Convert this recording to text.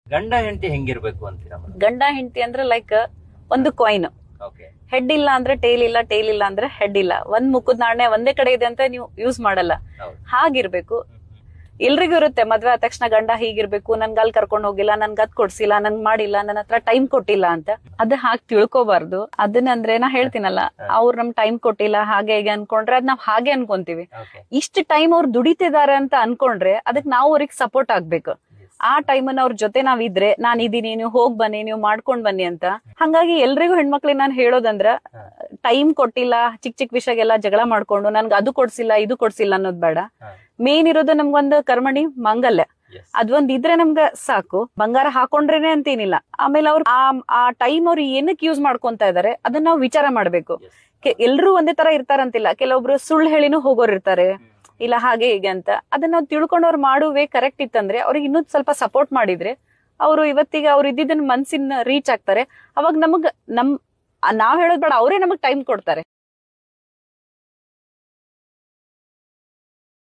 ಗಂಡ ಹೆಂಡತಿ ಹೆಂಗಿರ್ಬೇಕು ಅಂತೀರಾ? ಗಂಡ ಹೆಂಡತಿ ಅಂದ್ರೆ ಲೈಕ್ ಒಂದು ಕಾಯಿನ್, ಓಕೆ. ಹೆಡ್ ಇಲ್ಲ ಅಂದ್ರೆ ಟೇಲ್ ಇಲ್ಲ, ಟೇಲ್ ಇಲ್ಲ ಅಂದ್ರೆ ಹೆಡ್ ಇಲ್ಲ. ಒಂದ್ ಮುಖದ ನಾಣ್ಯ ಒಂದೇ ಕಡೆ ಇದೆ ಅಂತ ನೀವು ಯೂಸ್ ಮಾಡಲ್ಲ, ಹೌದು. ಹಾಗಿರ್ಬೇಕು. ಎಲ್ರಿಗೂ ಇರುತ್ತೆ ಮದ್ವೆ ಆದ ತಕ್ಷಣ ಗಂಡ ಹೀಗಿರ್ಬೇಕು, ನನ್ಗೆ ಅಲ್ಲಿ ಕರ್ಕೊಂಡ್ ಹೋಗಿಲ್ಲ, ನನ್ಗೆ ಅದ್ ಕೊಡ್ಸಿಲ್ಲ, ನನ್ಗ್ ಮಾಡಿಲ್ಲ, ನನ್ನ ಹತ್ರ ಟೈಮ್ ಕೊಟ್ಟಿಲ್ಲ ಅಂತ. ಅದ್ ಹಾಗೆ ತಿಳ್ಕೊಬಾರ್ದು. ಅದನ್ನಂದ್ರೆ ನಾ ಹೇಳ್ತೀನಲ್ಲ, ಅವ್ರು ನಮ್ ಟೈಮ್ ಕೊಟ್ಟಿಲ್ಲ ಹಾಗೆ ಹೀಗೆ ಅನ್ಕೊಂಡ್ರೆ ಅದ್ ನಾವ್ ಹಾಗೆ ಅನ್ಕೊಂತೀವಿ. ಓಕೆ. ಇಷ್ಟು ಟೈಮ್ ಅವ್ರು ದುಡಿತಿದಾರೆ ಅಂತ ಅನ್ಕೊಂಡ್ರೆ ಅದಕ್ ನಾವು ಅವ್ರಿಗೆ ಸಪೋರ್ಟ್ ಆಗ್ಬೇಕು. ಆ ಟೈಮನ್ನ ಅವ್ರ ಜೊತೆ ನಾವ್ ಇದ್ರೆ, ನಾನ್ ಇದೀನಿ, ನೀವು ಹೋಗ್ ಬನ್ನಿ, ನೀವು ಮಾಡ್ಕೊಂಡ್ ಬನ್ನಿ ಅಂತ. ಹಂಗಾಗಿ ಎಲ್ರಿಗೂ ಹೆಣ್ಮಕ್ಳಿಗೆ ನಾನ್ ಹೇಳೋದಂದ್ರ, ಟೈಮ್ ಕೊಟ್ಟಿಲ್ಲ, ಚಿಕ್ಕ ಚಿಕ್ಕ ವಿಷಯಗೆಲ್ಲ ಜಗಳ ಮಾಡ್ಕೊಂಡು ನನ್ಗೆ ಅದು ಕೊಡ್ಸಿಲ್ಲ ಇದು ಕೊಡ್ಸಿಲ್ಲ ಅನ್ನೋದ್ ಬೇಡ. ಮೇನ್ ಇರೋದು ನಮ್ಗೊಂದು ಕರ್ಮಣಿ ಮಾಂಗಲ್ಯ, ಅದೊಂದ್ ಇದ್ರೆ ನಮ್ಗ ಸಾಕು. ಬಂಗಾರ ಹಾಕೊಂಡ್ರೇನೆ ಅಂತೇನಿಲ್ಲ. ಆಮೇಲೆ ಅವ್ರು ಆ ಟೈಮ್ ಅವ್ರು ಏನಕ್ಕೆ ಯೂಸ್ ಮಾಡ್ಕೊಂತ ಇದಾರೆ ಅದನ್ನ ನಾವು ವಿಚಾರ ಮಾಡ್ಬೇಕು. ಎಲ್ರು ಒಂದೇ ತರ ಇರ್ತಾರಂತಿಲ್ಲ, ಕೆಲವೊಬ್ರು ಸುಳ್ಳು ಹೇಳಿನೂ ಹೋಗೋರ್ ಇರ್ತಾರೆ, ಇಲ್ಲ ಹಾಗೆ ಹೀಗೆ ಅಂತ. ಅದನ್ನ ನಾವು ತಿಳ್ಕೊಂಡು ಅವ್ರು ಮಾಡುವೆ ಕರೆಕ್ಟ್ ಇತ್ತಂದ್ರೆ, ಅವ್ರಿಗೆ ಇನ್ನೂ ಸ್ವಲ್ಪ ಸಪೋರ್ಟ್ ಮಾಡಿದ್ರೆ ಅವರು ಇವತ್ತಿಗೆ ಅವ್ರು ಇದ್ದಿದ್ದನ್ನ ಮನ್ಸಿನ ರೀಚ್ ಆಗ್ತಾರೆ. ಅವಾಗ ನಾವ್ ಹೇಳೋದ್ ಬೇಡ, ಅವರೇ ನಮಗ್ ಟೈಮ್ ಕೊಡ್ತಾರೆ.